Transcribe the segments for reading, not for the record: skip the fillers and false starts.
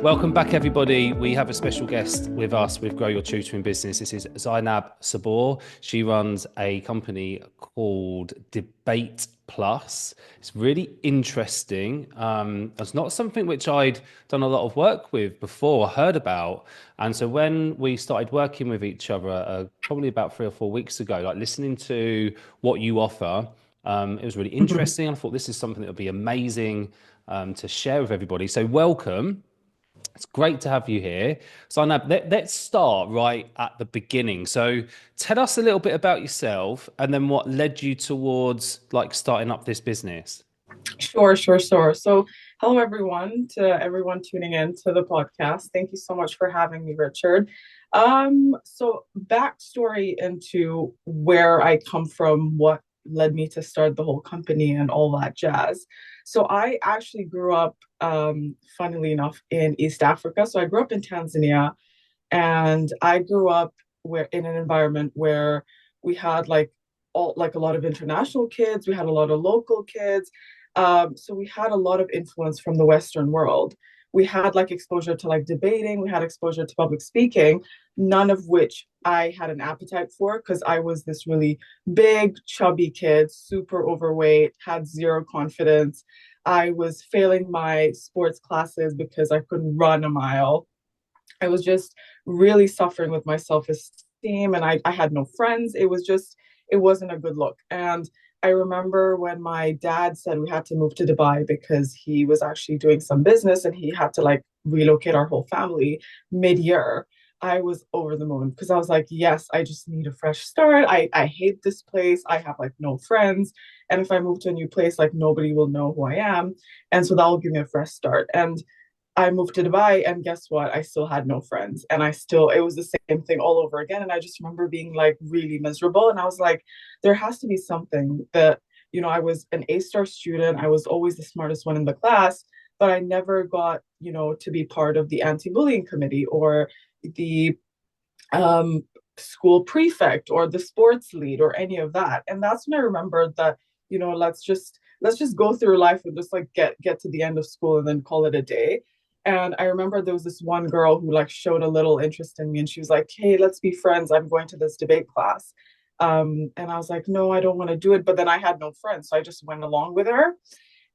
Welcome back, everybody. We have a special guest with us with Grow Your Tutoring Business. This is Zainab Sabor. She runs a company called Debate Plus. It's really interesting. It's not something which I'd done a lot of work with before, heard about. And so when we started working with each other, probably about 3 or 4 weeks ago, like listening to what you offer, it was really Mhm. interesting. I thought this is something that would be amazing to share with everybody. So welcome. It's great to have you here. So, Anab, let's start right at the beginning. So, tell us a little bit about yourself and then what led you towards like starting up this business. Sure. So, hello everyone, to everyone tuning in to the podcast. Thank you so much for having me, Richard. So backstory into where I come from, what led me to start the whole company and all that jazz. So I actually grew up, funnily enough, in East Africa. So I grew up in Tanzania, and I grew up where in an environment where we had like a lot of international kids, we had a lot of local kids. So we had a lot of influence from the Western world. We had like exposure to like debating, we had exposure to public speaking, none of which I had an appetite for because I was this really big, chubby kid, super overweight, had zero confidence. I was failing my sports classes because I couldn't run a mile. I was just really suffering with my self-esteem, and I had no friends. It wasn't a good look. And I remember when my dad said we had to move to Dubai because he was actually doing some business and he had to like relocate our whole family mid-year. I was over the moon because I was like, yes, I just need a fresh start. I hate this place. I have like no friends. And if I move to a new place, like nobody will know who I am. And so that will give me a fresh start. And I moved to Dubai, and guess what? I still had no friends. And it was the same thing all over again. And I just remember being like really miserable. And I was like, there has to be something that, I was an A-star student. I was always the smartest one in the class, but I never got, to be part of the anti-bullying committee or the um, school prefect or the sports lead or any of that. And that's when I remembered that, let's just go through life and just like get to the end of school and then call it a day. And I remember there was this one girl who like showed a little interest in me, and she was like, "Hey, let's be friends. I'm going to this debate class." And I was like, "No, I don't want to do it." But then I had no friends, so I just went along with her.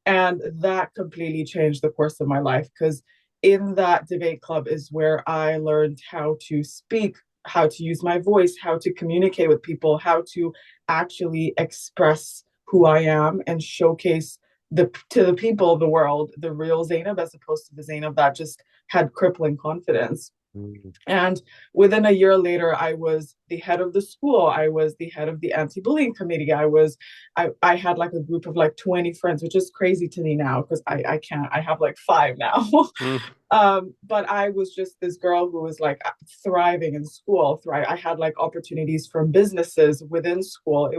And that completely changed the course of my life because in that debate club is where I learned how to speak, how to use my voice, how to communicate with people, how to actually express who I am and showcase to the people of the world the real Zainab as opposed to the Zainab that just had crippling confidence. Mm. And within a year later, I was the head of the school. I was the head of the anti-bullying committee. I had like a group of like 20 friends, which is crazy to me now because I can't, I have like five now. Mm. But I was just this girl who was like thriving in school. I had like opportunities from businesses within school.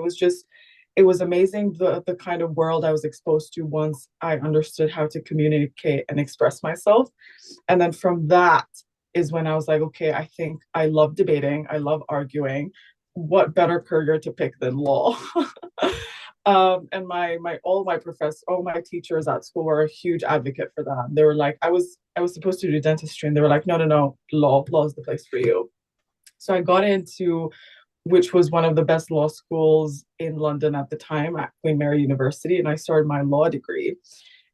It was amazing the kind of world I was exposed to once I understood how to communicate and express myself. And then from that is when I was like, okay, I think I love debating, I love arguing. What better career to pick than law? And all my teachers at school were a huge advocate for that. They were like, I was supposed to do dentistry, and they were like, no, law is the place for you. So I got into which was one of the best law schools in London at the time at Queen Mary University, and I started my law degree.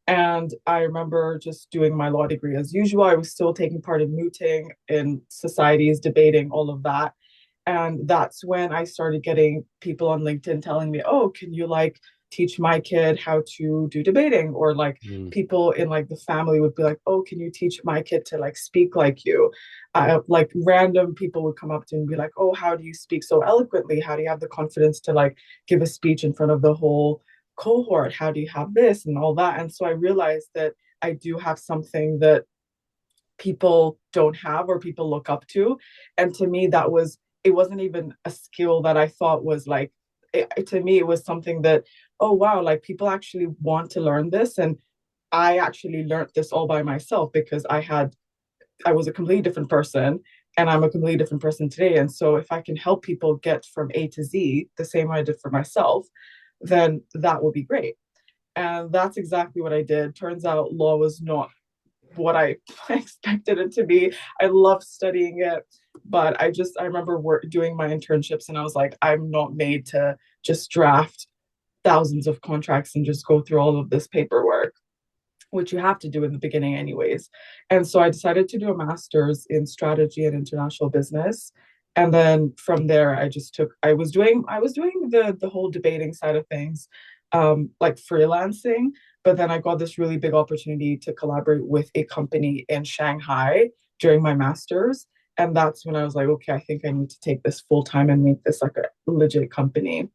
And I remember just doing my law degree as usual. I was still taking part in mooting, in societies, debating, all of that. And that's when I started getting people on LinkedIn telling me, oh, can you like teach my kid how to do debating? Or like Mm. people in like the family would be like, oh, can you teach my kid to like speak like you? Like random people would come up to me and be like, oh, how do you speak so eloquently? How do you have the confidence to like give a speech in front of the whole cohort? How do you have this and all that? And so I realized that I do have something that people don't have or people look up to. And to me, it wasn't even a skill that I thought was like, to me, it was something that, oh, wow, like people actually want to learn this. And I actually learned this all by myself because I was a completely different person, and I'm a completely different person today. And so if I can help people get from A to Z the same way I did for myself, then that would be great. And that's exactly what I did. Turns out law was not what I expected it to be. I love studying it, but I remember doing my internships and I was like, I'm not made to just draft thousands of contracts and just go through all of this paperwork, which you have to do in the beginning anyways. And so I decided to do a master's in strategy and international business. And then from there I was doing the whole debating side of things, like freelancing, but then I got this really big opportunity to collaborate with a company in Shanghai during my master's. And that's when I was like, okay, I think I need to take this full time and make this like a legit company.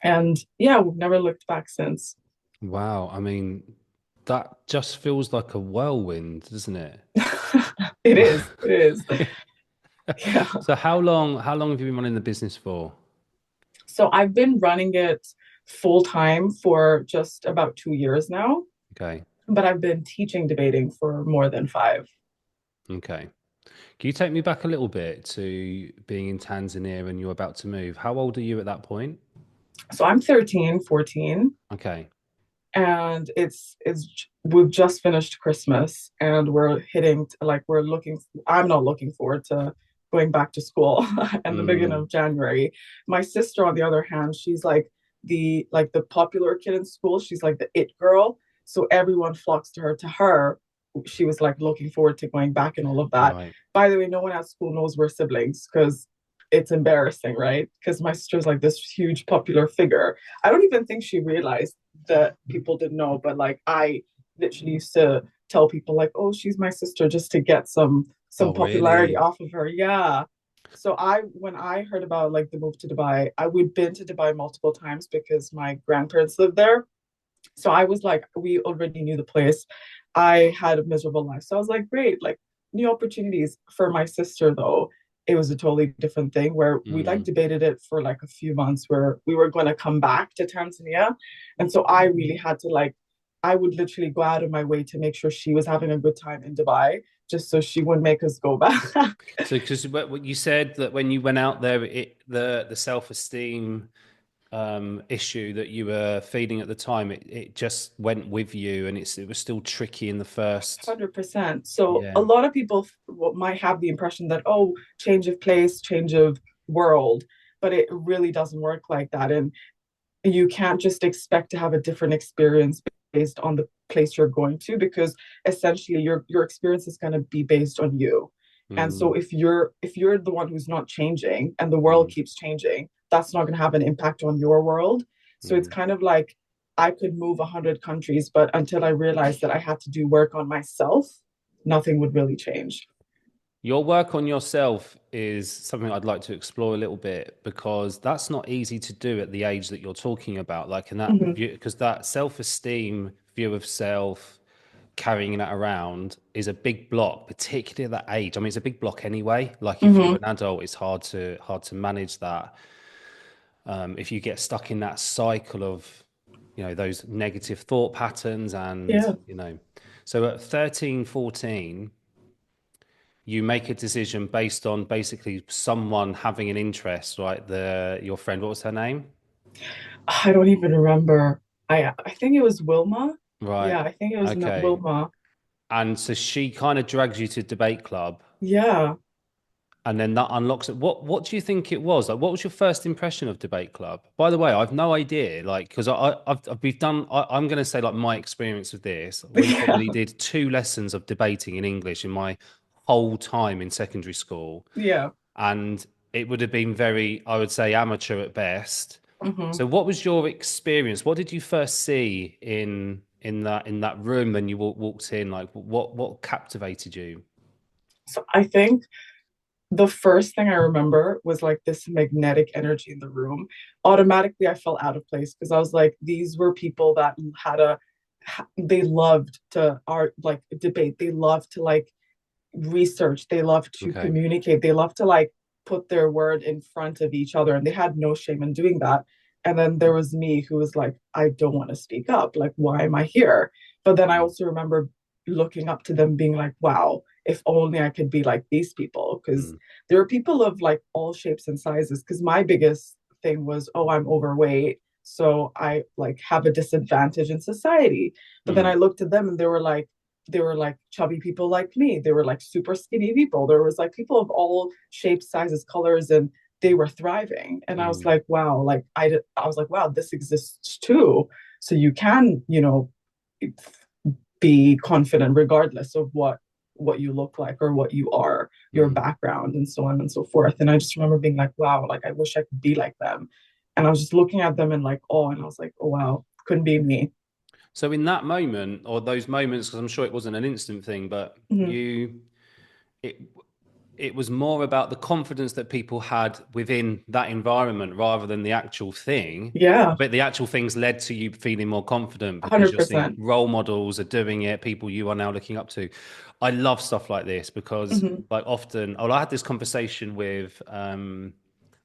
And yeah, we've never looked back since. Wow. I mean, that just feels like a whirlwind, doesn't it? It is. It is. Yeah. So how long have you been running the business for? So I've been running it full time for just about 2 years now, Okay. but I've been teaching debating for more than five. Okay. Can you take me back a little bit to being in Tanzania and you're about to move? How old are you at that point? So I'm 13, 14, Okay. and it's we've just finished Christmas and we're hitting like we're looking I'm not looking forward to going back to school in the beginning Mm, of January. My sister, on the other hand, she's like the popular kid in school. She's like the it girl. So everyone flocks to her. She was like looking forward to going back and all of that. right. By the way, no one at school knows we're siblings because it's embarrassing, right? Because my sister's like this huge popular figure. I don't even think she realized that people didn't know, but like I literally used to tell people like, "Oh, she's my sister," just to get some Oh, popularity really? off of her. Yeah. So I when I heard about like the move to Dubai, I would been to Dubai multiple times because my grandparents lived there. So I was like, we already knew the place. I had a miserable life. So I was like, great, like new opportunities. For my sister though, it was a totally different thing where we like Mm, debated it for like a few months where we were going to come back to Tanzania. And so I really had to like, I would literally go out of my way to make sure she was having a good time in Dubai just so she wouldn't make us go back. so, because what you said that when you went out there, the self-esteem issue that you were feeling at the time, it just went with you, and it was still tricky in the first. 100%. So a Yeah. lot of people might have the impression that, oh, change of place, change of world, but it really doesn't work like that. And you can't just expect to have a different experience based on the place you're going to, because essentially your experience is going to be based on you. And so Mm, if you're the one who's not changing and the world mm, keeps changing, that's not going to have an impact on your world. So it's mm. kind of like I could move 100 countries, but until I realized that I had to do work on myself, nothing would really change. Your work on yourself is something I'd like to explore a little bit because that's not easy to do at the age that you're talking about. Like in that Mhm. view, because that self-esteem view of self, carrying that around is a big block, particularly at that age. I mean, it's a big block anyway. Like if you're Mhm. an adult, it's hard to manage that. If you get stuck in that cycle of, those negative thought patterns and, Yeah. so at 13, 14 you make a decision based on basically someone having an interest, right? Your friend, what was her name? I don't even remember. I think it was Wilma. Right. Yeah, I think it was Okay. Wilma. And so she kind of drags you to debate club, Yeah. and then that unlocks it. What do you think it was? Like, what was your first impression of debate club? By the way, I've no idea. Like, because we've done. I'm going to say like my experience with this. We Yeah. probably did 2 lessons of debating in English in my whole time in secondary school, Yeah. and it would have been very, I would say, amateur at best. Hmm. So what was your experience? What did you first see in that room when you walked in? Like what captivated you? So I think the first thing I remember was like this magnetic energy in the room. Automatically, I felt out of place because I was like, these were people that they loved to art, like debate. They loved to like research. They loved to Okay. communicate. They loved to like put their word in front of each other, and they had no shame in doing that. And then there was me who was like, I don't want to speak up. Like, why am I here? But then I Mm, also remember looking up to them, being like, wow, if only I could be like these people. Because mm, there are people of like all shapes and sizes. Because my biggest thing was, oh, I'm overweight. So I like have a disadvantage in society. But then I mm, looked at them and they were like, there were like chubby people like me. There were like super skinny people. There was like people of all shapes, sizes, colors, and they were thriving. And I was Mm, like, wow, like I was like, wow, this exists too. So you can, be confident regardless of what you look like or what you are, your mm. background, and so on and so forth. And I just remember being like, wow, like I wish I could be like them. And I was just looking at them and like, oh, and I was like, oh wow, couldn't be me. So in that moment, or those moments, because I'm sure it wasn't an instant thing, but Mm-hmm. it it was more about the confidence that people had within that environment rather than the actual thing. Yeah, But the actual things led to you feeling more confident because you're seeing 100%. role models are doing it, people you are now looking up to. I love stuff like this because, Mm-hmm. like, often, oh, I had this conversation with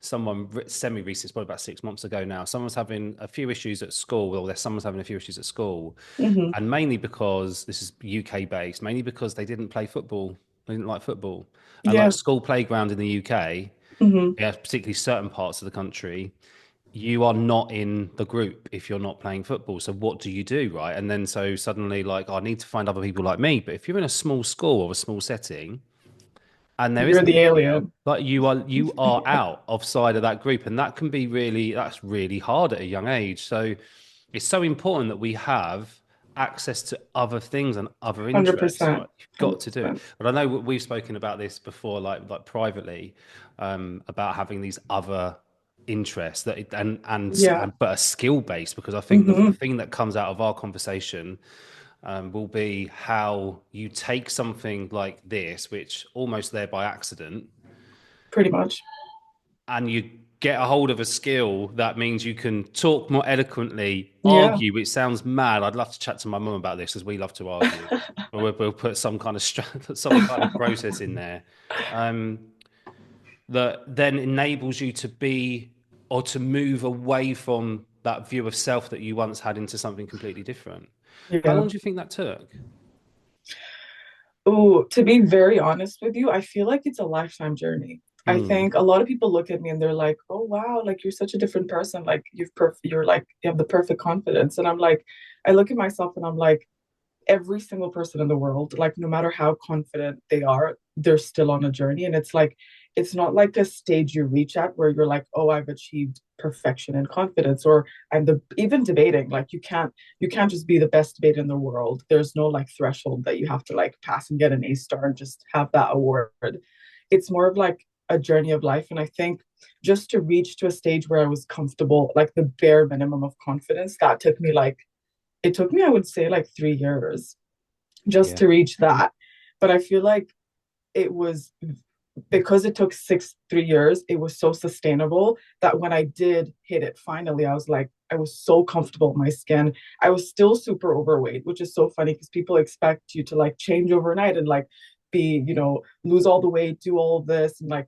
someone semi recent, it's probably about 6 months ago now. Someone's having a few issues at school, or someone's having a few issues at school, Mm-hmm. and mainly because this is UK based, mainly because they didn't play football, they didn't like football, and like Yeah. school playground in the UK, Mm-hmm. yeah, particularly certain parts of the country, you are not in the group if you're not playing football. So what do you do, right? And then so suddenly, like, oh, I need to find other people like me. But if you're in a small school or a small setting, and there You're isn't the anybody else, alien. but you are Yeah, out of side of that group, and that can be that's really hard at a young age. So it's so important that we have access to other things and other interests, 100%. right? You've got to do it. 100%. But I know we've spoken about this before, like privately, about having these other interests Yeah. but a skill base, because I think the Mm-hmm. thing that comes out of our conversation will be how you take something like this, which almost there by accident, Pretty much. and you get a hold of a skill that means you can talk more eloquently, Yeah. argue, which sounds mad. I'd love to chat to my mum about this because we love to argue. But we'll put some kind of some kind of process in there um, that then enables you to be or to move away from that view of self that you once had into something completely different. How Yeah. long do you think that took? Oh, to be very honest with you, I feel like it's a lifetime journey. I Mm, think a lot of people look at me and they're like, "Oh wow, like you're such a different person. Like you're like you have the perfect confidence." And I'm like, I look at myself and I'm like, every single person in the world, like no matter how confident they are, they're still on a journey. And it's like, it's not like a stage you reach at where you're like, oh, I've achieved perfection and confidence, or I'm the even debating, like you can't just be the best debater in the world. There's no like threshold that you have to like pass and get an A star and just have that award. It's more of like a journey of life. And I think just to reach to a stage where I was comfortable, like the bare minimum of confidence, that took me like it took me, I would say, like 3 years just yeah, to reach that. But I feel like it was because it took 3 years, it was so sustainable that when I did hit it finally, I was like, I was so comfortable in my skin. I was still super overweight, which is so funny because people expect you to like change overnight and like be, lose all the weight, do all of this, and like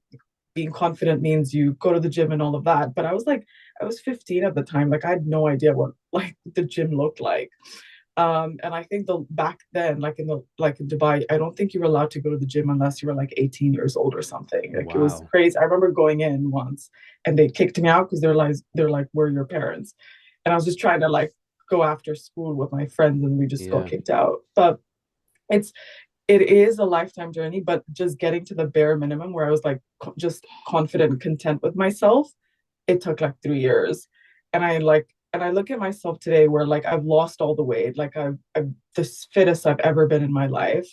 being confident means you go to the gym and all of that. But I was like, I was 15 at the time. Like I had no idea what like the gym looked like. And I think the back then, like in Dubai, I don't think you were allowed to go to the gym unless you were like 18 years old or something. Like it was wow, crazy. I remember going in once and they kicked me out because they're like, we're your parents. And I was just trying to like go after school with my friends and we just got yeah. kicked out. But it's it is a lifetime journey, but just getting to the bare minimum where I was like just confident and content with myself, it took like 3 years. And I look at myself today where like I've lost all the weight, like I'm the fittest I've ever been in my life.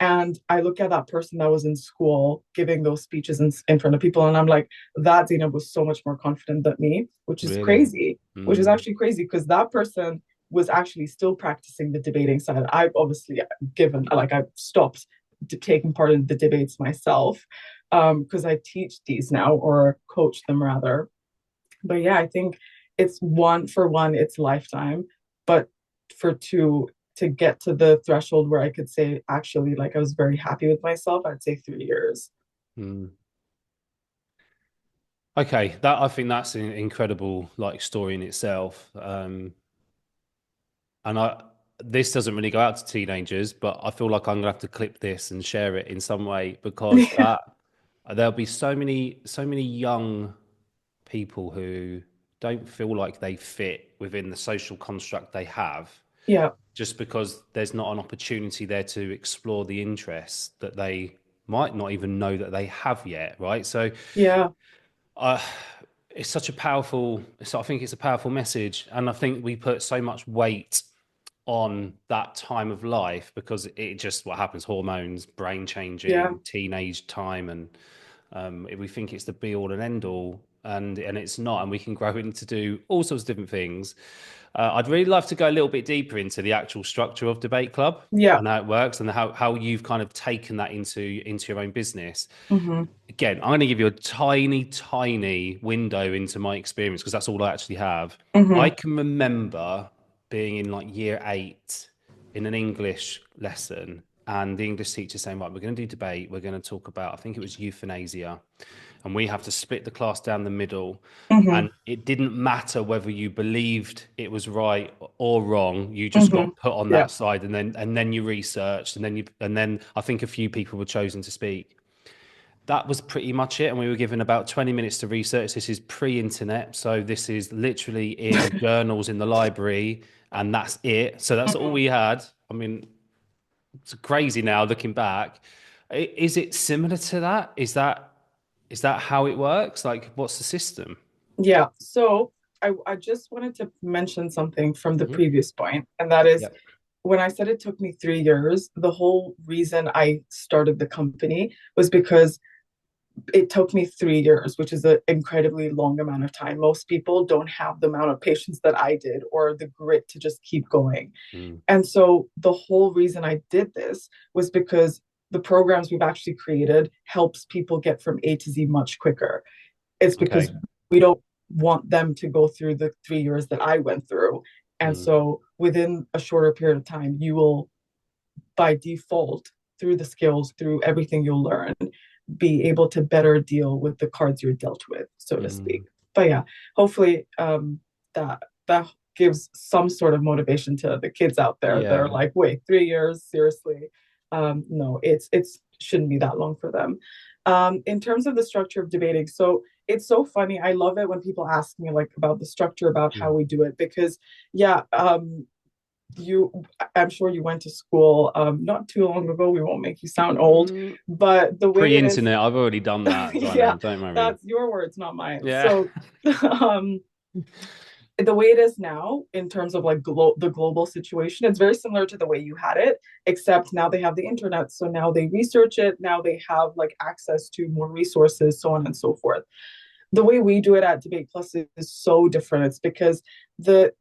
And I look at that person that was in school giving those speeches in front of people, and I'm like, that Zainab was so much more confident than me, Really? which is Mm, actually crazy because that person was actually still practicing the debating side. I've obviously I've stopped taking part in the debates myself because I teach these now or coach them rather. But yeah, I think it's one for one, it's lifetime. But for two, to get to the threshold where I could say, actually, like I was very happy with myself, I'd say 3 years. mm. Okay, that I think that's an incredible like story in itself. And this doesn't really go out to teenagers, but I feel like I'm gonna have to clip this and share it in some way because Yeah. that there'll be so many young people who don't feel like they fit within the social construct they have. Yeah. just because there's not an opportunity there to explore the interests that they might not even know that they have yet, right? So Yeah. uh, it's such a powerful, so I think it's a powerful message. And I think we put so much weight on that time of life because it just what happens, hormones, brain Yeah. changing, teenage time, and we think it's the be all and end all, and it's not, and we can grow into do all sorts of different things. I'd really love to go a little bit deeper into the actual structure of Debate Club Yeah. and how it works and how you've kind of taken that into your own business. Mm-hmm. Again, I'm going to give you a tiny, tiny window into my experience because that's all I actually have. I Mm-hmm. can remember being in like year 8 in an English lesson and the English teacher saying, right, we're going to do debate. We're going to talk about, I think it was euthanasia, and we have to split the class down the middle. Mm-hmm. And it didn't matter whether you believed it was right or wrong. You just Mm-hmm. got put on Yeah. that side, and then you researched, and then I think a few people were chosen to speak. That was pretty much it. And we were given about 20 minutes to research. This is pre-internet. So this is literally in journals in the library, and that's it. So that's all Mm-hmm. we had. I mean, it's crazy now looking back. Is it similar to that? Is that how it works? Like, what's the system? Yeah. So I just wanted to mention something from the Hmm. previous point, and that is Yep. when I said it took me 3 years, the whole reason I started the company was because it took me 3 years, which is an incredibly long amount of time. Most people don't have the amount of patience that I did or the grit to just keep going. Mm. And so the whole reason I did this was because the programs we've actually created helps people get from A to Z much quicker. It's because Okay. we don't want them to go through the 3 years that I went through. And Mm. so within a shorter period of time, you will, by default, through the skills, through everything you'll learn, be able to better deal with the cards you're dealt with, so to speak. Mm. But yeah, hopefully that gives some sort of motivation to the kids out there that are Yeah. like, wait, 3 years, seriously? No, it's shouldn't be that long for them. In terms of the structure of debating, so it's so funny. I love it when people ask me like about the structure, about how Mm. we do it, because yeah, you I'm sure you went to school not too long ago. We won't make you sound old, Mm. but the way it is, Pre-internet, I've already done that, yeah, Zainab. Don't worry. that's your words, not mine. Yeah. So um the way it is now in terms of like the global situation, it's very similar to the way you had it, except now they have the internet, so now they research it, now they have like access to more resources, so on and so forth. The way we do it at Debate Plus is so different. It's because the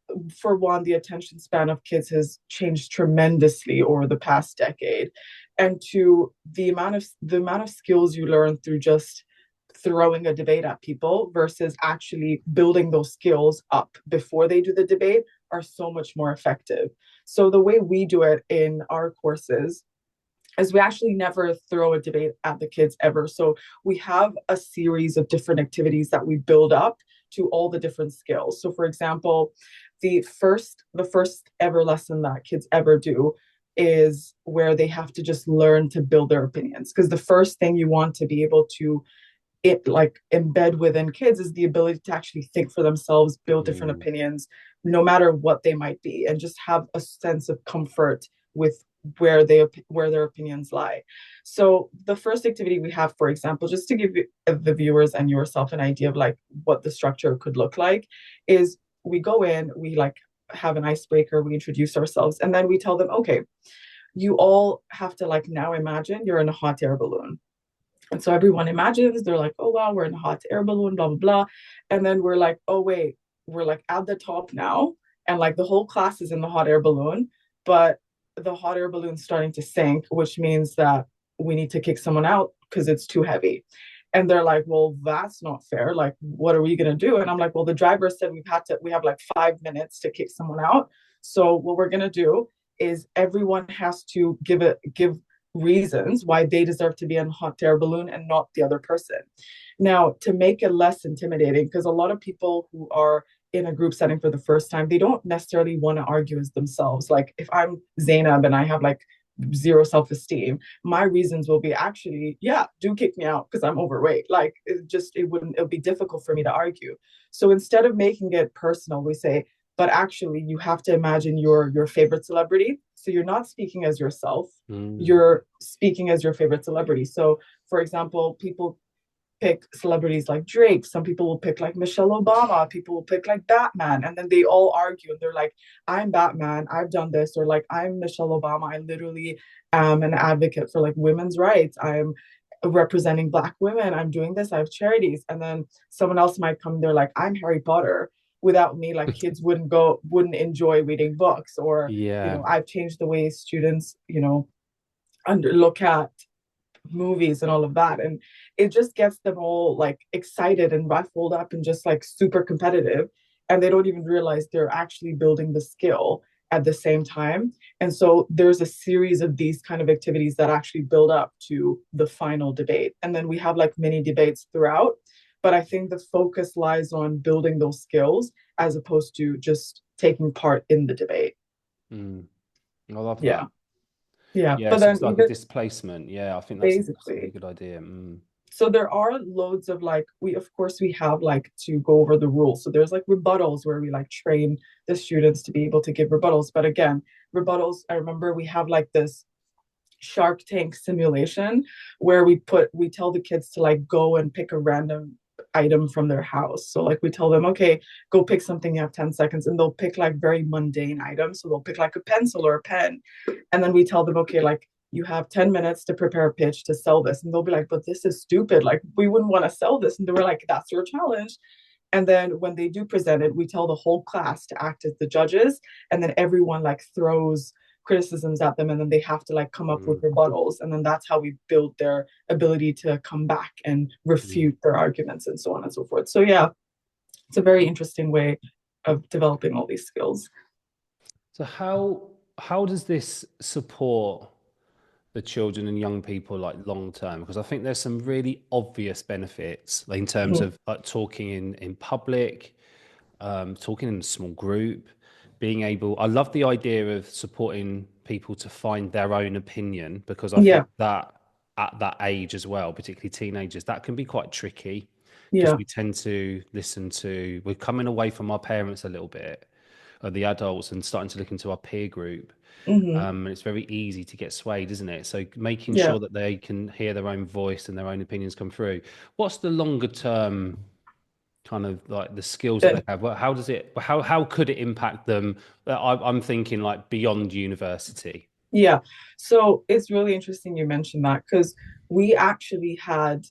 for one, the attention span of kids has changed tremendously over the past decade, and two, the amount of skills you learn through just throwing a debate at people versus actually building those skills up before they do the debate are so much more effective. So the way we do it in our courses is we actually never throw a debate at the kids ever. So we have a series of different activities that we build up to all the different skills. So for example, the first ever lesson that kids ever do is where they have to just learn to build their opinions, because the first thing you want to be able to like embed within kids is the ability to actually think for themselves, build different Mm. opinions, no matter what they might be, and just have a sense of comfort with where their opinions lie. So the first activity we have, for example, just to give the viewers and yourself an idea of like what the structure could look like, is we go in, we like have an icebreaker, we introduce ourselves, and then we tell them, okay, you all have to like now imagine you're in a hot air balloon. And so everyone imagines, they're like, oh, wow, we're in a hot air balloon, blah, blah, blah. And then we're like, oh, wait, we're like at the top now. And like the whole class is in the hot air balloon, but the hot air balloon's starting to sink, which means that we need to kick someone out because it's too heavy. And they're like, well, that's not fair. Like, what are we going to do? And I'm like, well, the driver said we have like 5 minutes to kick someone out. So what we're going to do is everyone has to give reasons why they deserve to be in a hot air balloon and not the other person. Now, to make it less intimidating, because a lot of people who are in a group setting for the first time, they don't necessarily want to argue as themselves. Like if I'm Zainab and I have like zero self-esteem, my reasons will be actually, yeah, do kick me out because I'm overweight. Like it would be difficult for me to argue. So instead of making it personal, we say, but actually you have to imagine your favorite celebrity. So you're not speaking as yourself, Mm. you're speaking as your favorite celebrity. So for example, people pick celebrities like Drake. Some people will pick like Michelle Obama. People will pick like Batman. And then they all argue and they're like, I'm Batman. I've done this. Or like, I'm Michelle Obama. I literally am an advocate for like women's rights. I'm representing Black women. I'm doing this. I have charities. And then someone else might come. They're like, I'm Harry Potter. Without me, like kids wouldn't enjoy reading books. Or, Yeah. I've changed the way students, look at movies and all of that. And it just gets them all like excited and ruffled up and just like super competitive. And they don't even realize they're actually building the skill at the same time. And so there's a series of these kind of activities that actually build up to the final debate. And then we have like mini debates throughout. But I think the focus lies on building those skills as opposed to just taking part in the debate. Mm. I love Yeah. that. Yeah. Yeah, But so then it's like a even displacement. Yeah, I think that's a really basically, good idea. Mm. so there are loads of like we of course we have like to go over the rules, so there's like rebuttals where we like train the students to be able to give rebuttals. But again, rebuttals, I remember we have like this Shark Tank simulation where we tell the kids to like go and pick a random item from their house. So like we tell them, okay, go pick something, you have 10 seconds, and they'll pick like very mundane items. So they'll pick like a pencil or a pen. And then we tell them, okay, like you have 10 minutes to prepare a pitch to sell this. And they'll be like, but this is stupid. Like we wouldn't want to sell this. And they were like, that's your challenge. And then when they do present it, we tell the whole class to act as the judges. And then everyone like throws criticisms at them, and then they have to like come up with Mm. rebuttals. And then that's how we build their ability to come back and Mm. refute their arguments and so on and so forth. So yeah, it's a very interesting way of developing all these skills. So how does this support the children and young people like long term? Because I think there's some really obvious benefits like, in terms Mm-hmm. of like talking in public, talking in a small group, being able. I love the idea of supporting people to find their own opinion because I Yeah, think that at that age as well, particularly teenagers, that can be quite tricky because yeah. we tend to listen to. We're coming away from our parents a little bit, or the adults, and starting to look into our peer group. Mm-hmm. And it's very easy to get swayed, isn't it? So making Yeah. sure that they can hear their own voice and their own opinions come through. What's the longer term kind of like the skills that they And have? Well, how does it? How could it impact them? I'm thinking like beyond university. yeah, so it's really interesting you mentioned that because we actually had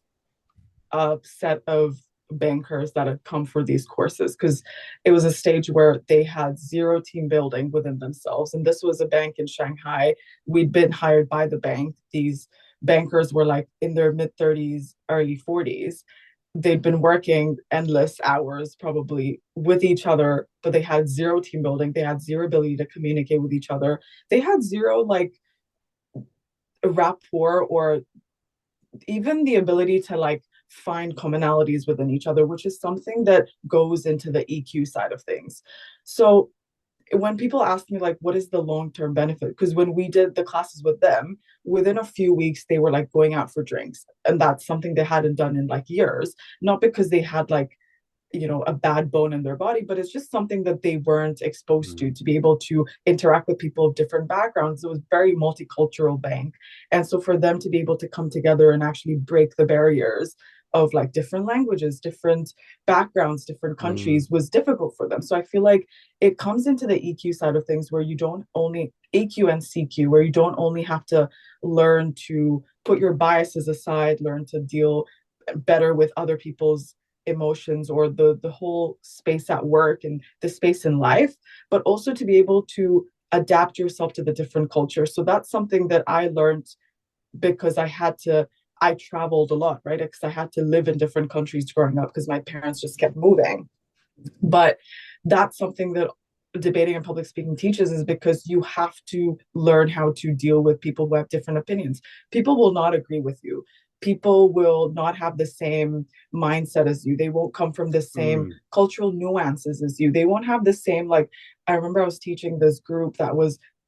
a set of bankers that had come for these courses because it was a stage where they had zero team building within themselves. And this was a bank in Shanghai. We'd been hired by the bank. These bankers were like in their mid 30s, early 40s. They'd been working endless hours probably with each other, but they had zero team building. They had zero ability to communicate with each other. They had zero like rapport or even the ability to like find commonalities within each other, which is something that goes into the EQ side of things. So when people ask me like what is the long-term benefit, because when we did the classes with them, within a few weeks they were like going out for drinks, and that's something they hadn't done in like years, not because they had like a bad bone in their body, but it's just something that they weren't exposed Mm, to be able to interact with people of different backgrounds. It was very multicultural bank. And so for them to be able to come together and actually break the barriers of like different languages, different backgrounds, different mm, countries was difficult for them. So I feel like it comes into the EQ side of things where you don't only EQ and CQ, where you don't only have to learn to put your biases aside, learn to deal better with other people's emotions or the whole space at work and the space in life, but also to be able to adapt yourself to the different cultures. So that's something that I learned because I traveled a lot, right? Because I had to live in different countries growing up because my parents just kept moving. But that's something that debating and public speaking teaches, is because you have to learn how to deal with people who have different opinions. People will not agree with you. People will not have the same mindset as you. They won't come from the same mm. cultural nuances as you. They won't have the same, like, I remember I was teaching this group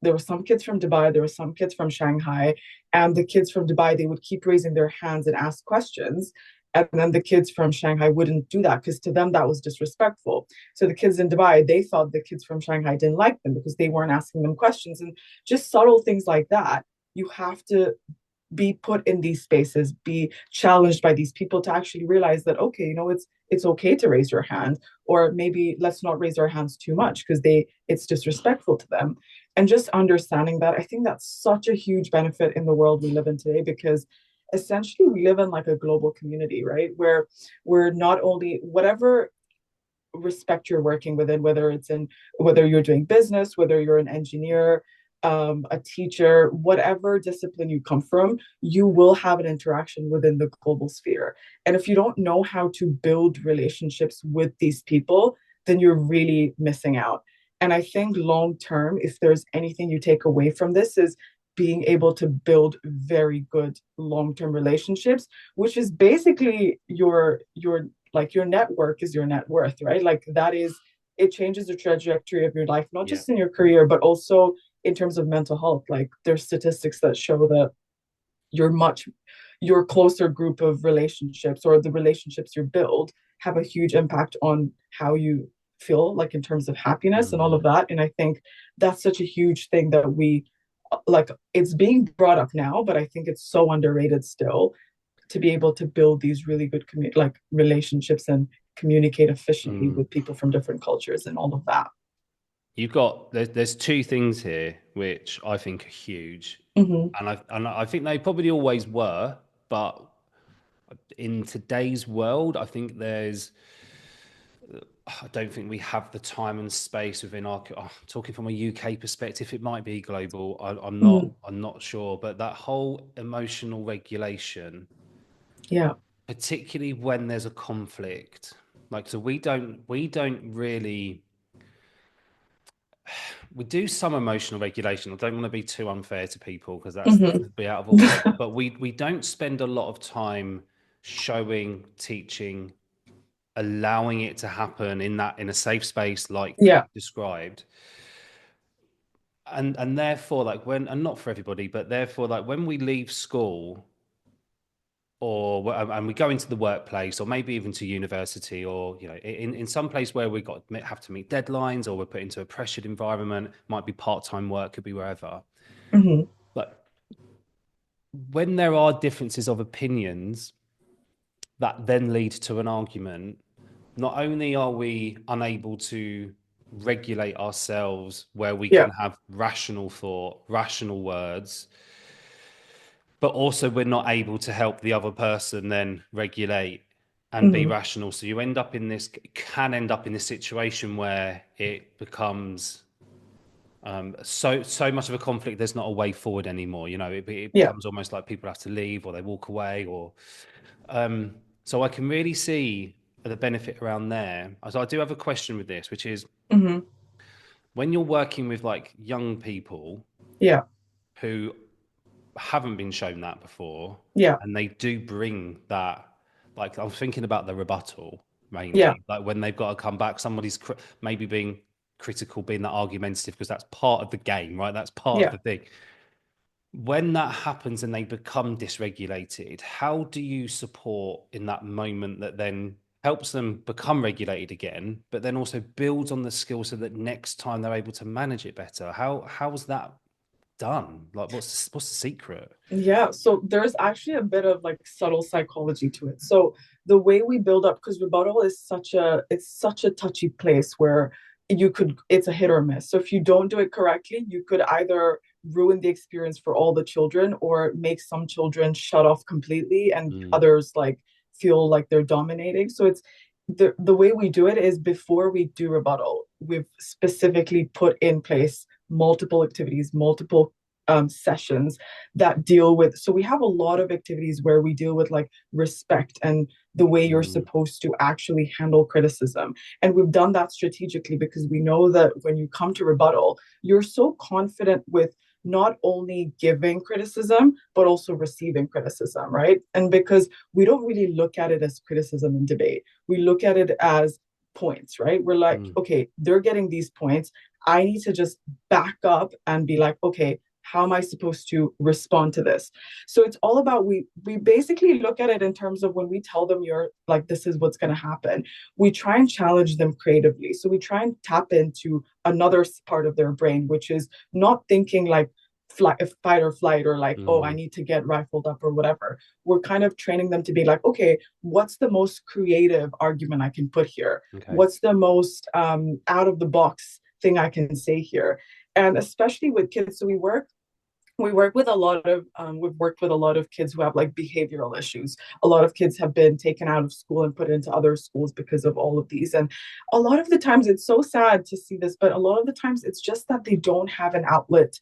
there were some kids from Dubai, there were some kids from Shanghai, and the kids from Dubai, they would keep raising their hands and ask questions. And then the kids from Shanghai wouldn't do that because to them that was disrespectful. So the kids in Dubai, they thought the kids from Shanghai didn't like them because they weren't asking them questions, and just subtle things like that. You have to be put in these spaces, be challenged by these people to actually realize that, okay, it's okay to raise your hand, or maybe let's not raise our hands too much because it's disrespectful to them. And just understanding that, I think that's such a huge benefit in the world we live in today, because essentially we live in like a global community, right? Where we're not only whatever respect you're working within, whether you're doing business, whether you're an engineer, a teacher, whatever discipline you come from, you will have an interaction within the global sphere. And if you don't know how to build relationships with these people, then you're really missing out. And I think long term, if there's anything you take away from this, is being able to build very good long-term relationships, which is basically your network is your net worth, right? Like that is, it changes the trajectory of your life, not Yeah. just in your career, but also in terms of mental health. Like there's statistics that show that your much your closer group of relationships, or the relationships you build, have a huge impact on how you feel, like in terms of happiness and all of Mm. that. And I think that's such a huge thing that we like, it's being brought up now, but I think it's so underrated still, to be able to build these really good like relationships and communicate efficiently Mm. with people from different cultures and all of that. There's two things here which I think are huge, Mm-hmm. and I think they probably always were, but in today's world, I don't think we have the time and space within our. Talking from a UK perspective, it might be global. Mm-hmm. I'm not sure, but that whole emotional regulation, Yeah. particularly when there's a conflict, like so we don't really we do some emotional regulation. I don't want to be too unfair to people because that's Mm-hmm. be out of order, but we don't spend a lot of time showing, teaching, allowing it to happen in a safe space like Yeah. you described. And therefore, like when, and not for everybody, but therefore, like when we leave school, and we go into the workplace, or maybe even to university, or in some place where we have to meet deadlines, or we're put into a pressured environment, might be part-time work, could be wherever. Mm-hmm. But when there are differences of opinions that then lead to an argument, not only are we unable to regulate ourselves where we Yeah. can have rational thought, rational words, but also we're not able to help the other person then regulate and be Mm-hmm. rational. So you can end up in this situation where it becomes so much of a conflict. There's not a way forward anymore. It Yeah. becomes almost like people have to leave, or they walk away, or so I can really see the benefit around there. So I do have a question with this, which is Mm-hmm. when you're working with like young people Yeah. who haven't been shown that before, Yeah. and they do bring that. Like I'm thinking about the rebuttal Yeah. mainly, like when they've got to come back, somebody's maybe being critical, being that argumentative, because that's part of the game, right? That's part of Yeah. the thing. When that happens and they become dysregulated, how do you support in that moment that then helps them become regulated again, but then also builds on the skill so that next time they're able to manage it better? How's that done? Like, what's the secret? Yeah, so there's actually a bit of like subtle psychology to it. So the way we build up, because rebuttal is such a touchy place where it's a hit or miss. So if you don't do it correctly, you could either ruin the experience for all the children, or make some children shut off completely and Mm, others like feel like they're dominating. So it's the way we do it is, before we do rebuttal, we've specifically put in place multiple activities, multiple sessions that deal with. So we have a lot of activities where we deal with like respect and the way you're mm, supposed to actually handle criticism. And we've done that strategically because we know that when you come to rebuttal, you're so confident with not only giving criticism, but also receiving criticism, right? And because we don't really look at it as criticism in debate, we look at it as points, right? We're like, mm, okay, they're getting these points. I need to just back up and be like, okay, how am I supposed to respond to this? So it's all about, we basically look at it in terms of, when we tell them, you're like, this is what's going to happen, we try and challenge them creatively. So we try and tap into another part of their brain, which is not thinking like fight or flight, or like, oh, I Mm, need to get rifled up or whatever. We're kind of training them to be like, okay, what's the most creative argument I can put here? okay. What's the most out of the box thing I can say here? And especially with kids, so we work with a lot of we've worked with a lot of kids who have like behavioral issues. A lot of kids have been taken out of school and put into other schools because of all of these. And a lot of the times, it's so sad to see this, but a lot of the times it's just that they don't have an outlet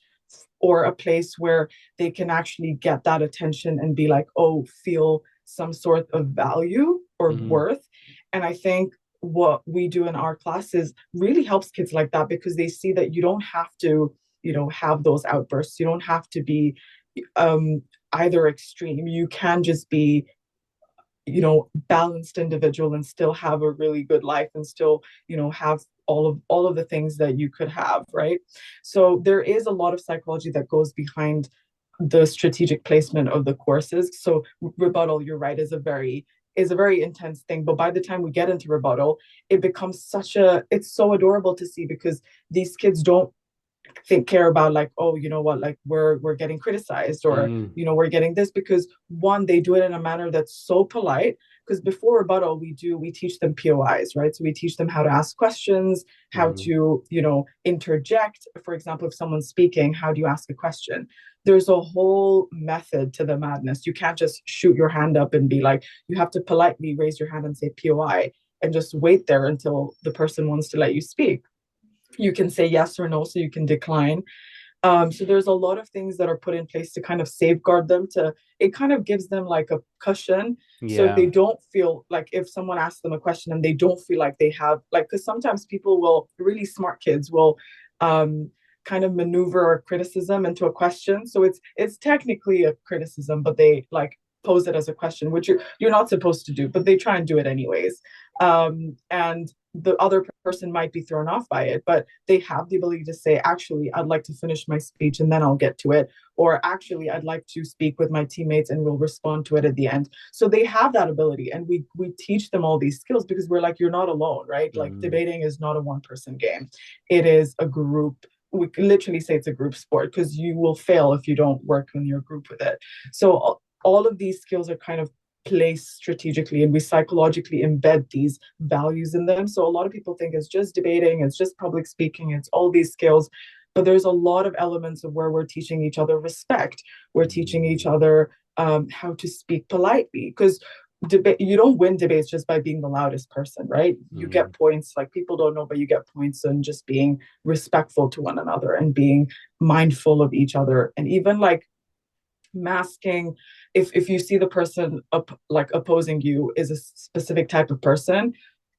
or a place where they can actually get that attention and be like, oh, feel some sort of value or Mm, worth. And I think what we do in our classes really helps kids like that, because they see that you don't have to, have those outbursts. You don't have to be um, either extreme. You can just be, balanced individual and still have a really good life, and still, have all of the things that you could have, right? So there is a lot of psychology that goes behind the strategic placement of the courses. So rebuttal, you're right, is a very intense thing. But by the time we get into rebuttal, it becomes it's so adorable to see, because these kids don't care about like, oh, you know what, like we're getting criticized, or mm, we're getting this, because one, they do it in a manner that's so polite. Because before rebuttal, we teach them POIs, right? So we teach them how to ask questions, how mm, to, interject. For example, if someone's speaking, how do you ask a question? There's a whole method to the madness. You can't just shoot your hand up and be like, you have to politely raise your hand and say POI, and just wait there until the person wants to let you speak. You can say yes or no, so you can decline. So there's a lot of things that are put in place to kind of safeguard them. It kind of gives them like a cushion. So if they yeah. don't feel like, if someone asks them a question and they don't feel like they have, like, because sometimes people will, really smart kids will um, kind of maneuver a criticism into a question. So it's technically a criticism, but they like pose it as a question, which you're not supposed to do, but they try and do it anyways. And the other person might be thrown off by it, but they have the ability to say, actually, I'd like to finish my speech and then I'll get to it. Or actually, I'd like to speak with my teammates and we'll respond to it at the end. So they have that ability. And we teach them all these skills, because we're like, you're not alone, right? Like, Mm, debating is not a one-person game. It is a group. We can literally say it's a group sport, because you will fail if you don't work in your group with it. So all of these skills are kind of placed strategically, and we psychologically embed these values in them. So a lot of people think it's just debating, it's just public speaking, it's all these skills, but there's a lot of elements of where we're teaching each other respect. We're teaching each mm, other how to speak politely, because debate, you don't win debates just by being the loudest person, right? You get mm, points, like, people don't know, but you get points on just being respectful to one another and being mindful of each other. And even like masking, if you see the person like opposing you is a specific type of person,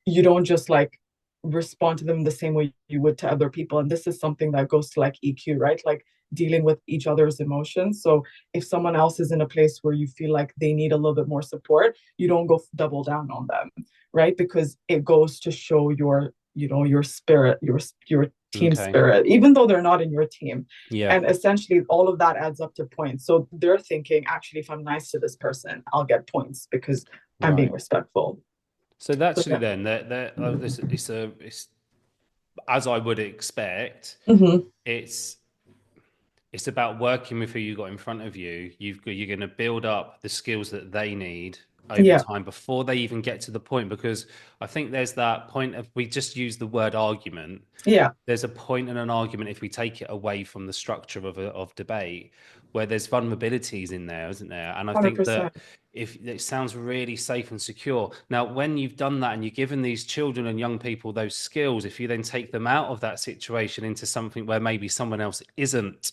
you don't just like respond to them the same way you would to other people. And this is something that goes to like EQ, right? Like dealing with each other's emotions. So if someone else is in a place where you feel like they need a little bit more support, you don't go double down on them, right? Because it goes to show your spirit, your team okay. spirit, even though they're not in your team. Yeah. And essentially, all of that adds up to points. So they're thinking, actually, if I'm nice to this person, I'll get points because I'm being Right. respectful. So So actually, yeah. then, it's as I would expect. Mm-hmm. It's it's about working with who you got in front of you. You're going to build up the skills that they need over Yeah. time before they even get to the point. Because I think there's that point of, we just use the word argument. Yeah. There's a point in an argument, if we take it away from the structure of debate, where there's vulnerabilities in there, isn't there? And I think that 100%. if it sounds really safe and secure. Now, when you've done that and you've given these children and young people those skills, if you then take them out of that situation into something where maybe someone else isn't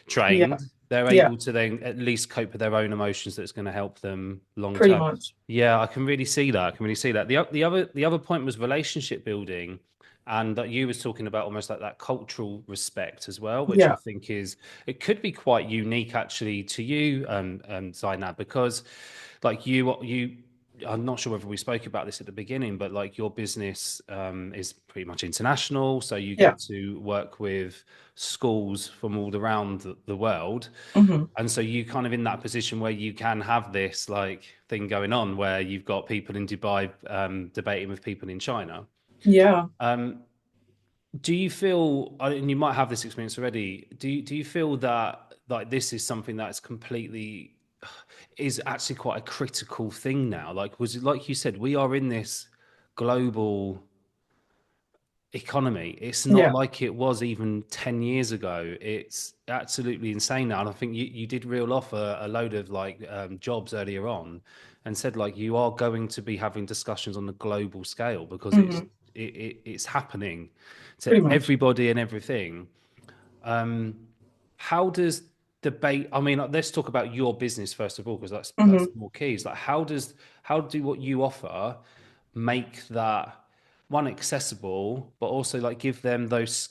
Yeah. trained, they're Yeah. able to then at least cope with their own emotions. That's going to help them long Pretty term. much. Yeah, I can really see that. I can really see that. The other point was relationship building, and that you was talking about almost like that cultural respect as well, which I Yeah. think is, it could be quite unique actually to you, Zainab, because like you I'm not sure whether we spoke about this at the beginning, but like your business is pretty much international. So you Yeah. get to work with schools from all around the world. Hmm. And so you kind of in that position where you can have this like thing going on where you've got people in Dubai debating with people in China. Yeah. Um, do you feel, and you might have this experience already, do you feel that like this is something that's completely is actually quite a critical thing now? Like was it like you said, we are in this global economy. It's not Yeah. like it was even 10 years ago. It's absolutely insane now. And I think you did reel off a load of like jobs earlier on and said like you are going to be having discussions on a global scale because Hmm. it's happening to Pretty much. everybody and everything. Um, how does debate? I mean, let's talk about your business first of all, because that's Hmm. more keys. Like, how do what you offer make that one accessible, but also like give them those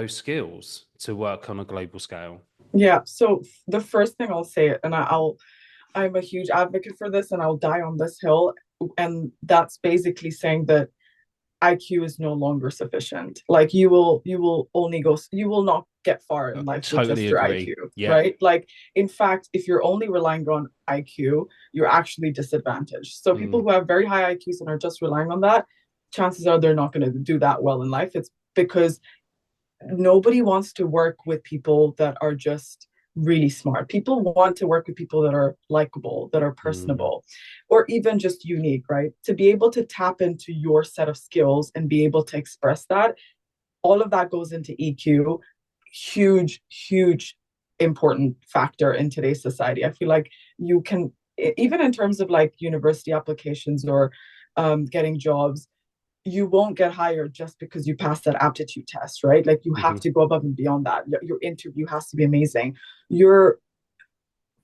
skills to work on a global scale? Yeah. So the first thing I'll say, and I'm a huge advocate for this, and I'll die on this hill, and that's basically saying that IQ is no longer sufficient. Like you will not get far in life with Totally just your agree. IQ, Yeah. right? Like in fact, if you're only relying on IQ, you're actually disadvantaged. So people Mm, who have very high IQs and are just relying on that, chances are they're not going to do that well in life. It's because nobody wants to work with people that are just really smart. People want to work with people that are likable, that are mm, personable, or even just unique, right? To be able to tap into your set of skills and be able to express that, all of that goes into EQ. Huge, huge, important factor in today's society. I feel like you can, even in terms of like university applications or getting jobs, you won't get hired just because you pass that aptitude test, right? Like you have mhm, to go above and beyond that. Your interview has to be amazing. You're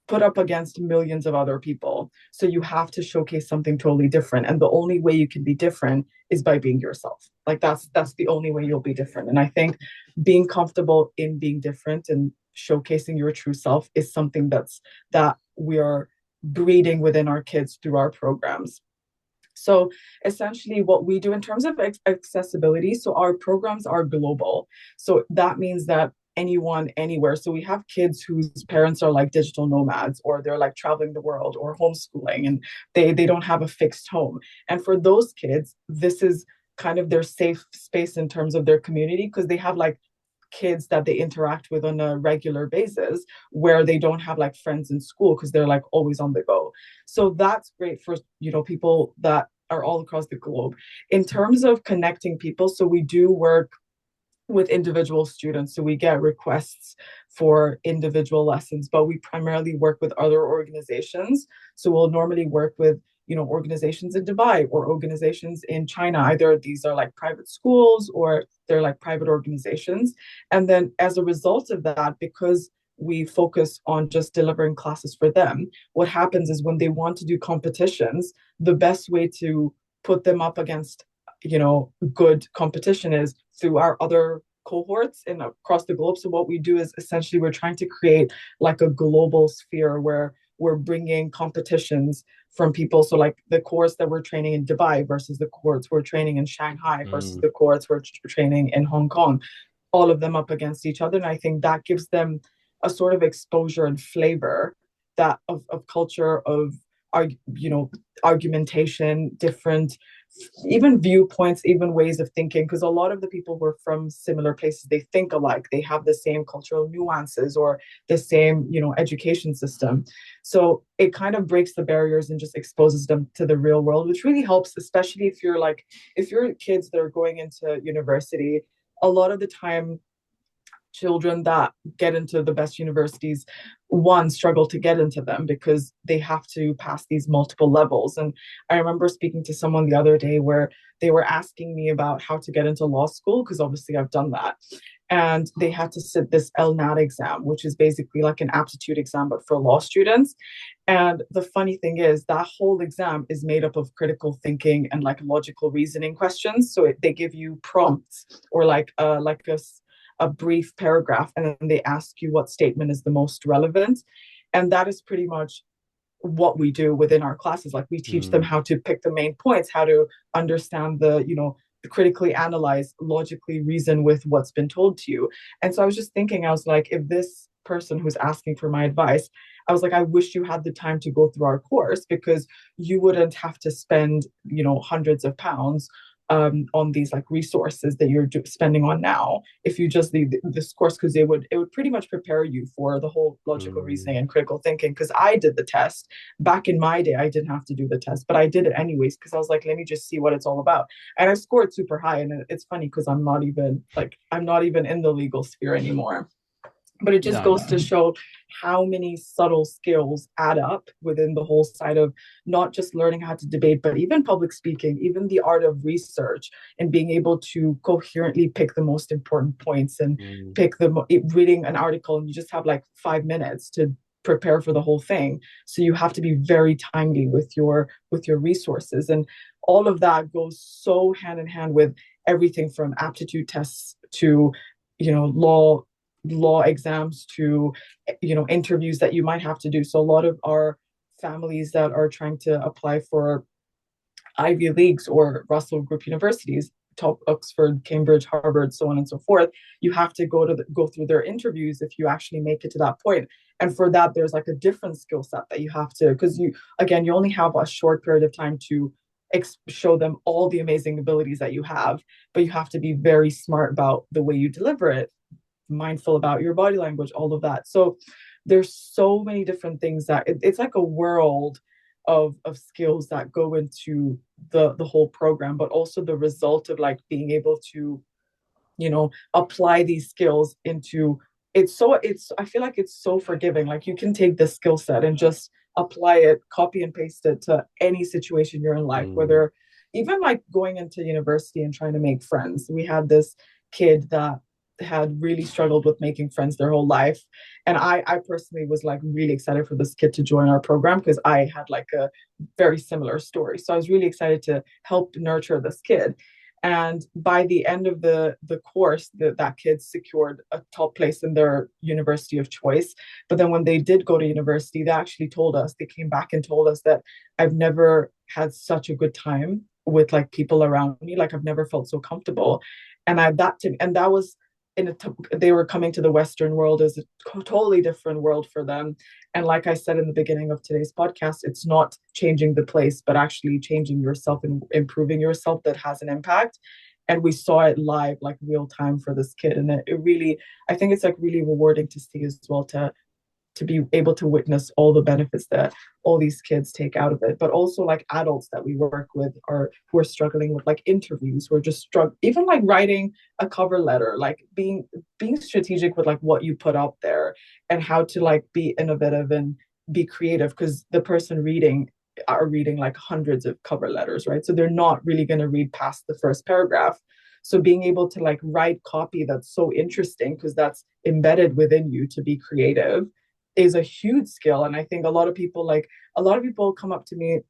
put up against millions of other people. So you have to showcase something totally different. And the only way you can be different is by being yourself. Like that's the only way you'll be different. And I think being comfortable in being different and showcasing your true self is something that we are breeding within our kids through our programs. So essentially, what we do in terms of accessibility, so our programs are global. So that means that anyone, anywhere. So we have kids whose parents are like digital nomads, or they're like traveling the world, or homeschooling, and they don't have a fixed home. And for those kids, this is kind of their safe space in terms of their community because they have like kids that they interact with on a regular basis where they don't have like friends in school because they're like always on the go. So that's great for people that are all across the globe. In terms of connecting people, so we do work with individual students. So we get requests for individual lessons, but we primarily work with other organizations. So we'll normally work with organizations in Dubai or organizations in China. Either these are like private schools or they're like private organizations. And then as a result of that, because we focus on just delivering classes for them, what happens is when they want to do competitions, the best way to put them up against good competition is through our other cohorts and across the globe. So what we do is essentially we're trying to create like a global sphere where we're bringing competitions from people. So like the course that we're training in Dubai versus the course we're training in Shanghai versus mm. the course we're training in Hong Kong, all of them up against each other. And I think that gives them a sort of exposure and flavor that of culture, of argumentation, different even viewpoints, even ways of thinking, because a lot of the people who are from similar places, they think alike, they have the same cultural nuances or the same, education system. So it kind of breaks the barriers and just exposes them to the real world, which really helps, especially if you're kids that are going into university, a lot of the time children that get into the best universities one struggle to get into them because they have to pass these multiple levels. And I remember speaking to someone the other day where they were asking me about how to get into law school because obviously I've done that, and they had to sit this LNAT exam, which is basically like an aptitude exam but for law students. And the funny thing is that whole exam is made up of critical thinking and like logical reasoning questions. So they give you prompts or like a brief paragraph, and then they ask you what statement is the most relevant. And that is pretty much what we do within our classes. Like we teach them Mm, how to pick the main points, how to understand the, critically analyze, logically reason with what's been told to you. And so I was just thinking, I was like, if this person who's asking for my advice, I was like, I wish you had the time to go through our course because you wouldn't have to spend, hundreds of pounds on these like resources that you're spending on now if you just leave this course, because it would pretty much prepare you for the whole logical mm, reasoning and critical thinking. Because I did the test back in my day, I didn't have to do the test, but I did it anyways because I was like, let me just see what it's all about. And I scored super high, and it's funny because I'm not even in the legal sphere anymore, but it just no, goes no. to show how many subtle skills add up within the whole side of not just learning how to debate, but even public speaking, even the art of research, and being able to coherently pick the most important points and Mm, pick reading an article, and you just have like 5 minutes to prepare for the whole thing. So you have to be very timely with your resources, and all of that goes so hand in hand with everything from aptitude tests to law exams to interviews that you might have to do. So a lot of our families that are trying to apply for Ivy Leagues or Russell Group universities, top Oxford, Cambridge, Harvard, so on and so forth, you have to go through their interviews if you actually make it to that point. And for that, there's like a different skill set that you have to, because you only have a short period of time to show them all the amazing abilities that you have, but you have to be very smart about the way you deliver it, mindful about your body language, all of that. So there's so many different things that it's like a world of skills that go into the whole program, but also the result of like being able to apply these skills into it's I feel like it's so forgiving. Like you can take this skill set and just apply it, copy and paste it to any situation you're in life, mm, whether even like going into university and trying to make friends. We had this kid that had really struggled with making friends their whole life, and I personally was like really excited for this kid to join our program because I had like a very similar story. So I was really excited to help nurture this kid. And by the end of the course, that kid secured a top place in their university of choice. But then when they did go to university, they actually told us, they came back and told us that I've never had such a good time with like people around me. Like I've never felt so comfortable. And that was they were coming to the Western world as a totally different world for them. And like I said in the beginning of today's podcast, it's not changing the place, but actually changing yourself and improving yourself that has an impact. And we saw it live, like real time for this kid. And it really, I think it's like really rewarding to see as well, to be able to witness all the benefits that all these kids take out of it, but also like adults that we work with are who are struggling with like interviews, who are just struggling, even like writing a cover letter, like being strategic with like what you put out there and how to like be innovative and be creative, because the person reading are reading like hundreds of cover letters, right? So they're not really going to read past the first paragraph. So being able to like write copy that's so interesting because that's embedded within you to be creative is a huge skill. And I think a lot of people come up to me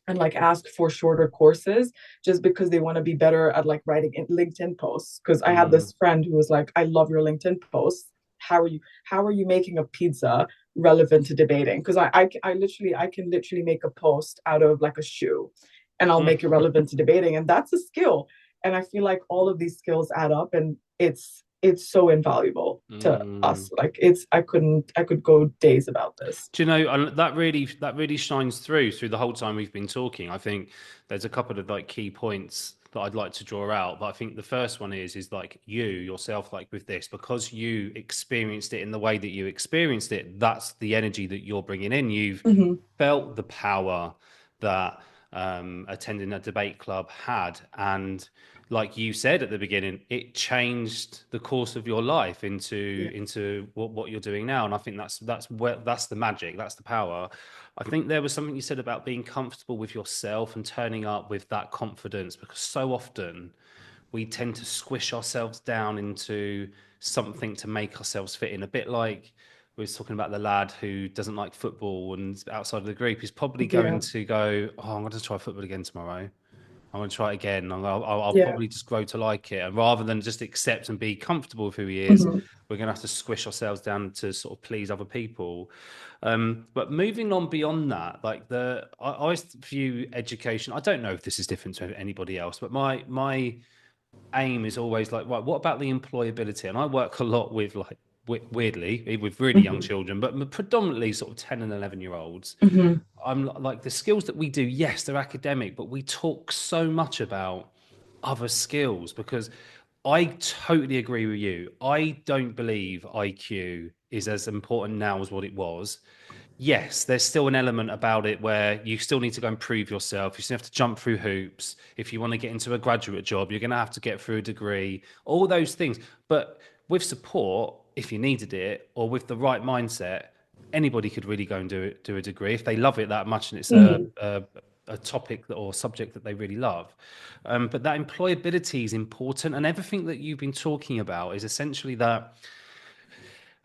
and like ask for shorter courses just because they want to be better at like writing in LinkedIn posts. Because I had mm. this friend who was like, I love your LinkedIn posts. How are you making a pizza relevant to debating? Because I can literally make a post out of like a shoe and I'll make it relevant to debating. And that's a skill. And I feel like all of these skills add up, and it's so invaluable to Mm. us. Like I could go days about this. Do you know, that really shines through the whole time we've been talking. I think there's a couple of like key points that I'd like to draw out, but I think the first one is like you yourself, like with this, because you experienced it in the way that you experienced it. That's the energy that you're bringing in. You've Mm-hmm. felt the power that attending a debate club had, and like you said at the beginning, it changed the course of your life into Yeah. what you're doing now. And I think that's the magic, that's the power. I think there was something you said about being comfortable with yourself and turning up with that confidence, because so often we tend to squish ourselves down into something to make ourselves fit in. A bit like we was talking about the lad who doesn't like football and outside of the group, he's probably going Yeah. to go, oh, I'm going to try football again tomorrow. I want to try it again. I'll Yeah. probably just grow to like it. And rather than just accept and be comfortable with who he is, Hmm. we're going to have to squish ourselves down to sort of please other people. But moving on beyond that, like I always view education. I don't know if this is different to anybody else, but my aim is always like, right, what about the employability? And I work a lot with like weirdly with really young Hmm. children, but predominantly sort of 10 and 11 year olds. Hmm. I'm like the skills that we do, yes, they're academic, but we talk so much about other skills because I totally agree with you. I don't believe IQ is as important now as what it was. Yes, there's still an element about it where you still need to go and prove yourself. You still have to jump through hoops. If you want to get into a graduate job, you're going to have to get through a degree, all those things. But with support, if you needed it, or with the right mindset, anybody could really go and do a degree if they love it that much and it's Hmm. a topic or subject that they really love. But that employability is important. And everything that you've been talking about is essentially that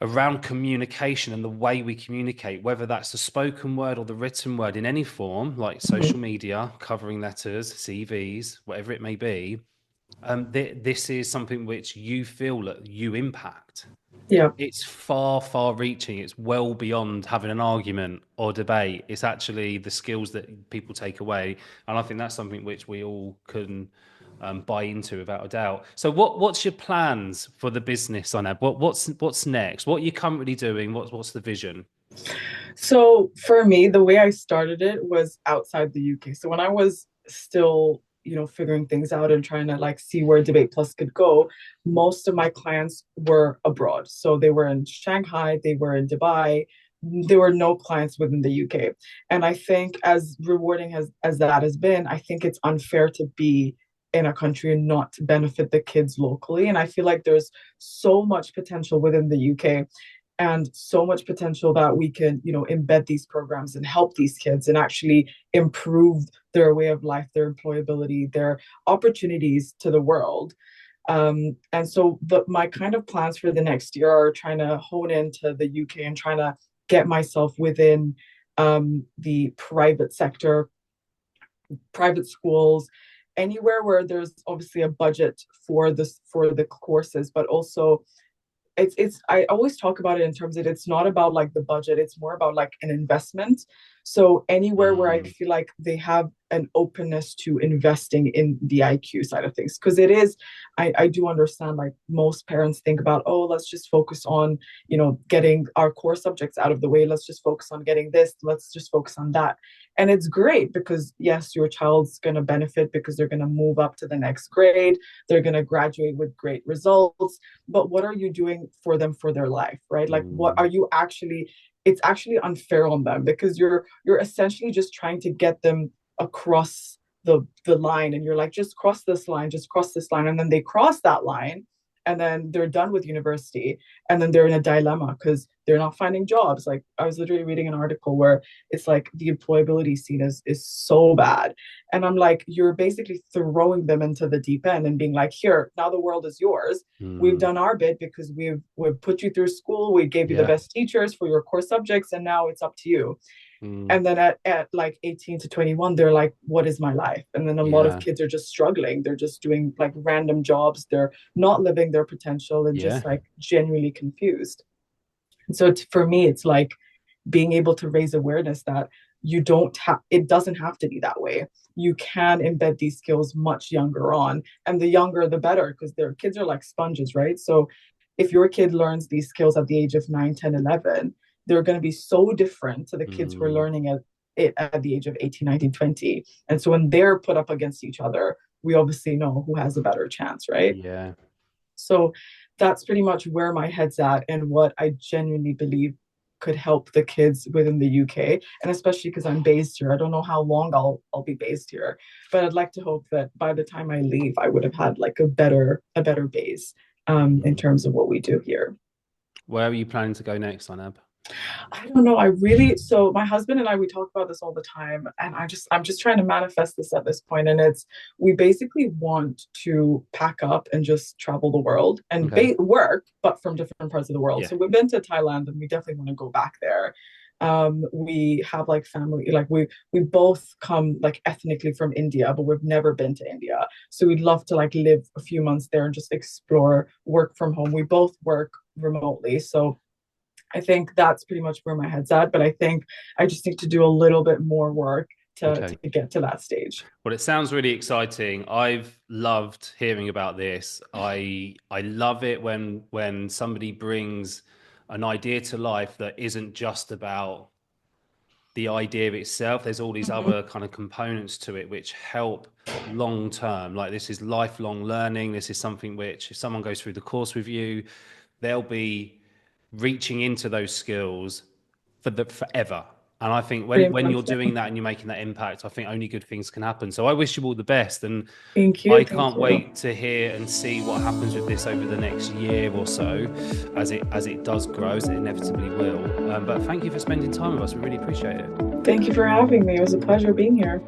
around communication and the way we communicate, whether that's the spoken word or the written word in any form, like social Hmm. media, covering letters, CVs, whatever it may be. This is something which you feel that you impact. Yeah. It's far, far reaching. It's well beyond having an argument or debate. It's actually the skills that people take away. And I think that's something which we all can buy into without a doubt. So what's your plans for the business, Zainab? What's next? What are you currently doing? What's the vision? So for me, the way I started it was outside the UK. So when I was still, figuring things out and trying to like see where Debate Plus could go, most of my clients were abroad. So they were in Shanghai, they were in Dubai. There were no clients within the UK. And I think as rewarding as that has been, I think it's unfair to be in a country and not to benefit the kids locally. And I feel like there's so much potential within the UK and so much potential that we can embed these programs and help these kids and actually improve their way of life, their employability, their opportunities to the world. And so my kind of plans for the next year are trying to hone into the UK and trying to get myself within the private sector, private schools, anywhere where there's obviously a budget for the courses, but also it's I always talk about it in terms of it's not about like the budget, it's more about like an investment. So anywhere where I Mm, feel like they have an openness to investing in the IQ side of things, because it is, I do understand like most parents think about, oh, let's just focus on getting our core subjects out of the way, let's just focus on getting this, let's just focus on that. And it's great because yes, your child's going to benefit because they're going to move up to the next grade, they're going to graduate with great results, but what are you doing for them for their life, right? Like what are mm, you actually, it's actually unfair on them because you're essentially just trying to get them across the line, and you're like, just cross this line, just cross this line, and then they cross that line, and then they're done with university, and then they're in a dilemma because they're not finding jobs. Like I was literally reading an article where it's like the employability scene is so bad, and I'm like, you're basically throwing them into the deep end and being like, here, now the world is yours. We've mm. done our bit because we've put you through school, we gave you the Yeah. best teachers for your core subjects, and now it's up to you. Mm, And then at like 18 to 21, they're like, what is my life? And then a lot of yeah. kids are just struggling, they're just doing like random jobs, they're not living their potential and Yeah. just like genuinely confused. And so for me, it's like being able to raise awareness that you don't have, it doesn't have to be that way. You can embed these skills much younger on, and the younger the better, because their kids are like sponges, right? So if your kid learns these skills at the age of 9, 10, 11, they're going to be so different to the kids who are Mm, learning it at the age of 18, 19, 20. And so when they're put up against each other, we obviously know who has a better chance, right? yeah. So that's pretty much where my head's at and what I genuinely believe could help the kids within the UK. And especially because I'm based here. I don't know how long I'll be based here, but I'd like to hope that by the time I leave, I would have had like a better base in Mm. terms of what we do here. Where are you planning to go next, Anab? I don't know. I really, so my husband and I, we talk about this all the time, and I'm just trying to manifest this at this point. And it's, we basically want to pack up and just travel the world and Okay. work, but from different parts of the world. Yeah. So we've been to Thailand and we definitely want to go back there. We have like family, like we both come like ethnically from India, but we've never been to India. So we'd love to like live a few months there and just explore, work from home. We both work remotely. So I think that's pretty much where my head's at. But I think I just need to do a little bit more work Okay. to get to that stage. Well, it sounds really exciting. I've loved hearing about this. I love it when somebody brings an idea to life that isn't just about the idea itself. There's all these Mhm. other kind of components to it which help long term. Like this is lifelong learning. This is something which, if someone goes through the course with you, they'll be reaching into those skills for the forever. And I think Pretty when you're much, yeah. doing that and you're making that impact, I think only good things can happen. So I wish you all the best, and Thank you. I Thank can't you. wait to hear and see what happens with this over the next year or so, as it does grow, as it inevitably will. But thank you for spending time with us. We really appreciate it. Thank you for having me. It was a pleasure being here.